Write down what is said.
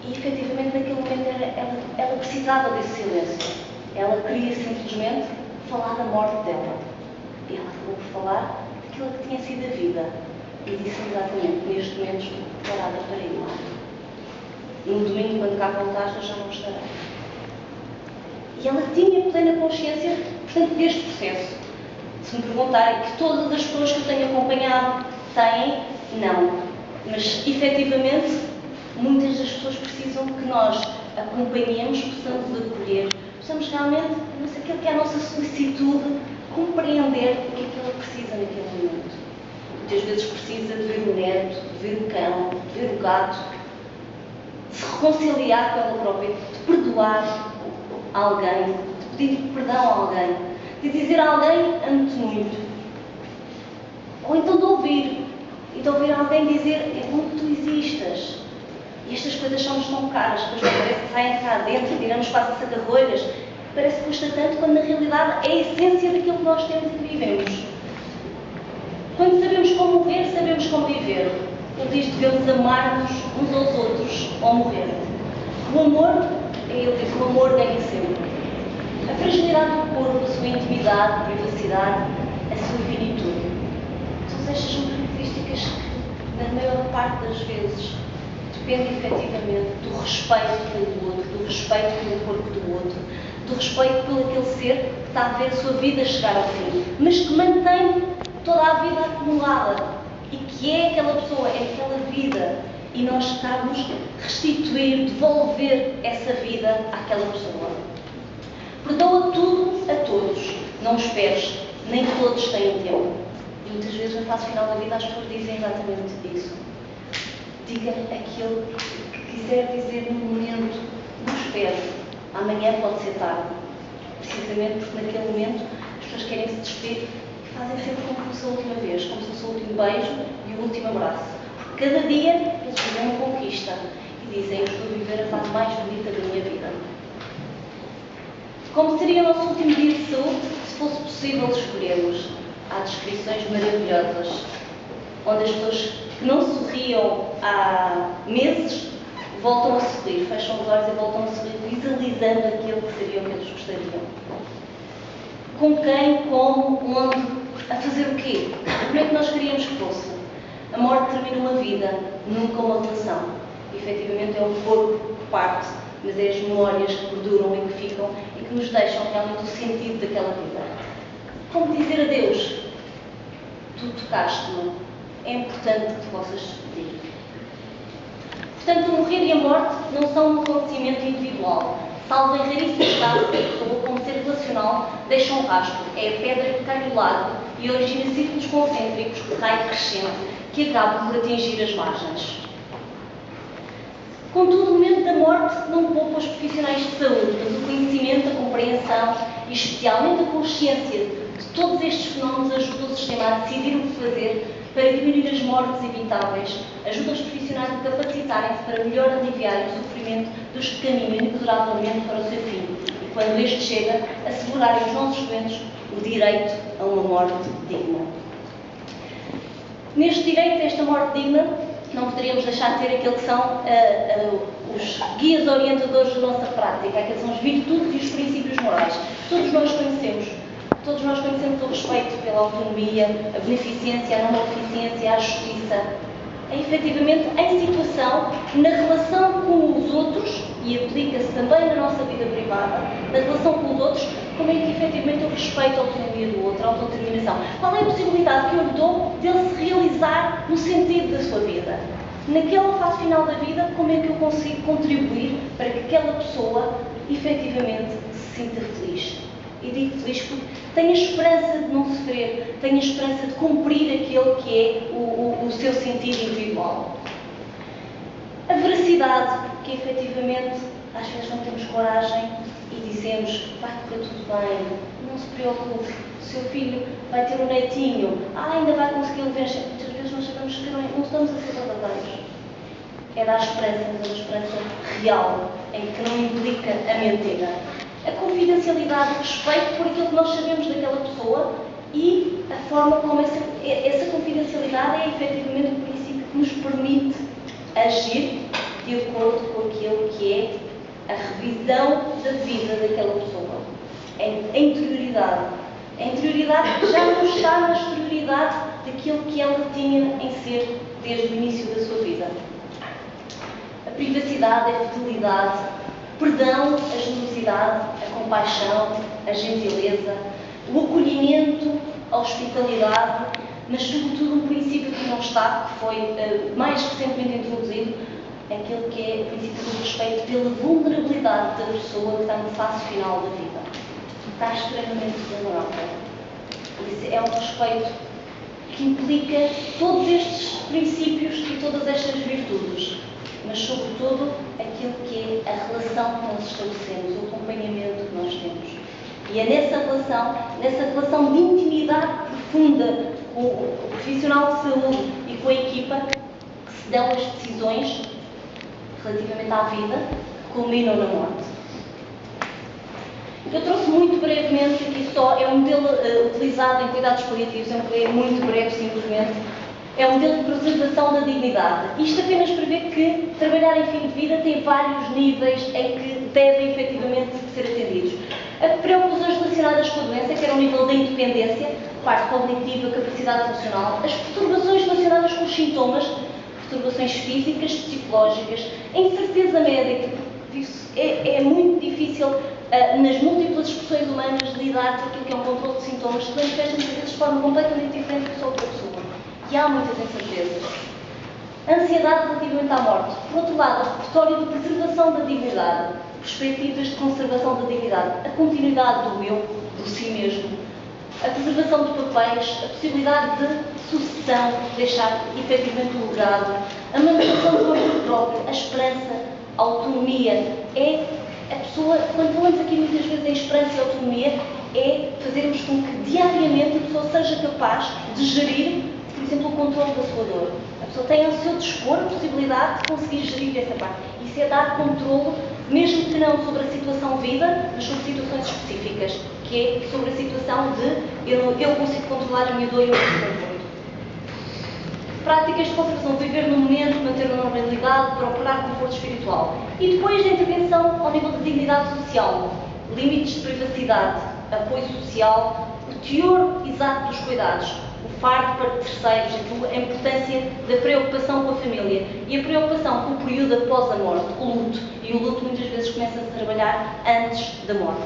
E efetivamente naquele momento ela precisava desse silêncio. Ela queria simplesmente falar da morte dela. E ela acabou por falar daquilo que tinha sido a vida. E disse exatamente: neste momento estou preparada para ir lá. No domingo, quando cá voltaste, eu já não estarei. E ela tinha plena consciência, portanto, deste processo. Se me perguntarem que todas as pessoas que eu tenho acompanhado têm, não. Mas, efetivamente, muitas das pessoas precisam que nós acompanhemos, possamos acolher, possamos realmente, não sei, aquilo que é a nossa solicitude, compreender o que é que ela precisa naquele momento. Muitas vezes precisa de ver o neto, de ver o cão, de ver o gato, de se reconciliar com ela própria, de perdoar alguém, de pedir perdão a alguém, de dizer a alguém amo-te muito. Ou então de ouvir. E de ouvir alguém dizer: é bom que tu existas. E estas coisas são-nos tão caras, depois parece que saem cá dentro, tiramos quase a sacarrolhas. Parece que custa tanto, quando na realidade é a essência daquilo que nós temos e que vivemos. Quando sabemos como morrer, sabemos como viver. Ele diz: devemos amar-nos uns aos outros ou morrer. O amor, ele diz, o amor ganha sempre. A fragilidade do corpo, a sua intimidade, a privacidade, a sua finitude. Todas estas são características que, na maior parte das vezes, dependem efetivamente do respeito pelo outro, do respeito pelo corpo do outro, do respeito pelo aquele ser que está a ver a sua vida chegar ao fim, mas que mantém toda a vida acumulada e que é aquela pessoa, é aquela vida, e nós estamos a restituir, devolver essa vida àquela pessoa. Perdoa tudo a todos, não esperes, nem todos têm tempo. E muitas vezes na fase final da vida as pessoas dizem exatamente isso. Diga aquilo que quiser dizer no momento, não espere, amanhã pode ser tarde. Precisamente porque naquele momento as pessoas querem se despedir e fazem sempre como se fosse a última vez, como se fosse o último beijo e o último abraço. Porque cada dia eles vivem uma conquista e dizem: eu estou a viver a fase mais bonita da minha vida. Como seria o nosso último dia de saúde se fosse possível escolhermos? Há descrições maravilhosas, onde as pessoas que não sorriam há meses voltam a sorrir, fecham os olhos e voltam a sorrir, visualizando aquilo que seria o que eles gostariam. Com quem, como, onde, a fazer o quê? Como é que nós queríamos que fosse? A morte termina uma vida, nunca uma relação. E, efetivamente, é o corpo que parte, mas é as memórias que perduram e que ficam e que nos deixam realmente o sentido daquela vida. Como dizer adeus? Tu tocaste-me. É importante que te possas despedir. Portanto, o morrer e a morte não são um acontecimento individual. Salvo em raríssimos casos, como ser relacional, deixa um rastro. É a pedra que cai do lago e origina círculos concêntricos de raio crescente que acabam por atingir as margens. Contudo, o momento da morte não poupa os profissionais de saúde, mas o conhecimento, a compreensão e especialmente a consciência de todos estes fenómenos ajuda o sistema a decidir o que fazer para diminuir as mortes evitáveis, ajuda os profissionais a capacitarem-se para melhor aliviar o sofrimento dos que caminham inexoravelmente para o seu fim e, quando este chega, assegurarem aos nossos doentes o direito a uma morte digna. Neste direito a esta morte digna, não poderíamos deixar de ter aquilo que são os guias orientadores da nossa prática, aqueles são as virtudes e os princípios morais. Todos nós conhecemos o respeito pela autonomia, a beneficência, a não maleficência, a justiça. É efetivamente em situação, na relação com os outros, e aplica-se também na nossa vida privada, na relação com os outros, como é que efetivamente eu respeito a autonomia do outro, a autodeterminação. Qual é a possibilidade que eu lhe dou dele se realizar no sentido da sua vida? Naquela fase final da vida, como é que eu consigo contribuir para que aquela pessoa efetivamente se sinta feliz? E digo feliz porque tenho a esperança de não sofrer, tenho a esperança de cumprir aquele que é o seu sentido individual. A veracidade, que efetivamente às vezes não temos coragem e dizemos: vai correr tudo bem, não se preocupe, o seu filho vai ter um netinho, ainda vai conseguir vencer. Muitas vezes nós sabemos que não estamos a ser verdadeiros. É dar esperança, mas uma esperança real, em que não implica a mentira. A confidencialidade, o respeito por aquilo que nós sabemos daquela pessoa e a forma como essa confidencialidade é efetivamente o princípio que nos permite agir de acordo com aquilo que é a revisão da vida daquela pessoa. A interioridade. A interioridade que já não está na exterioridade daquilo que ela tinha em ser desde o início da sua vida. A privacidade, a fidelidade, o perdão, a generosidade, a compaixão, a gentileza, o acolhimento, a hospitalidade, mas sobretudo um princípio que não está, que foi mais recentemente introduzido, aquele que é o princípio do respeito pela vulnerabilidade da pessoa que está no fase final da vida. Está extremamente vulnerável. Isso é um respeito que implica todos estes princípios e todas estas virtudes, mas sobretudo aquilo que é a relação que nós estabelecemos, o acompanhamento que nós temos. E é nessa relação de intimidade profunda com o profissional de saúde e com a equipa, que se dão as decisões relativamente à vida, que culminam na morte. Eu trouxe muito brevemente aqui só, é um modelo utilizado em cuidados paliativos, é muito breve simplesmente, é um modelo de preservação da dignidade. Isto apenas prevê que trabalhar em fim de vida tem vários níveis em que devem efetivamente ser atendidos. As preocupações relacionadas com a doença, que era o nível da independência, parte cognitiva, capacidade funcional, as perturbações relacionadas com os sintomas, perturbações físicas, psicológicas, a incerteza médica, isso é muito difícil nas múltiplas expressões humanas lidar com aquilo que é um controle de sintomas que manifestam muitas vezes de forma completamente diferente da outra pessoa. E há muitas incertezas. A ansiedade relativamente à morte. Por outro lado, o repertório de preservação da dignidade, perspectivas de conservação da dignidade, a continuidade do eu, do si mesmo, a preservação de papéis, a possibilidade de sucessão, deixar efetivamente o legado, a manutenção do amor próprio, a esperança, a autonomia. É a pessoa, quando falamos aqui muitas vezes em esperança e autonomia, é fazermos com que diariamente a pessoa seja capaz de gerir, por exemplo, o controle da sua dor. A pessoa tem ao seu dispor a possibilidade de conseguir gerir essa parte. Isso é dar controle, mesmo que não sobre a situação vida, mas sobre situações específicas, que é sobre a situação de eu consigo controlar a minha dor e o meu conforto. Práticas de conservação, viver no momento, manter a normalidade, procurar conforto espiritual. E depois da intervenção ao nível da dignidade social, limites de privacidade, apoio social, o teor exato dos cuidados, o fardo para terceiros, a importância da preocupação com a família e a preocupação com o período após a morte, o luto. E o luto muitas vezes começa a trabalhar antes da morte.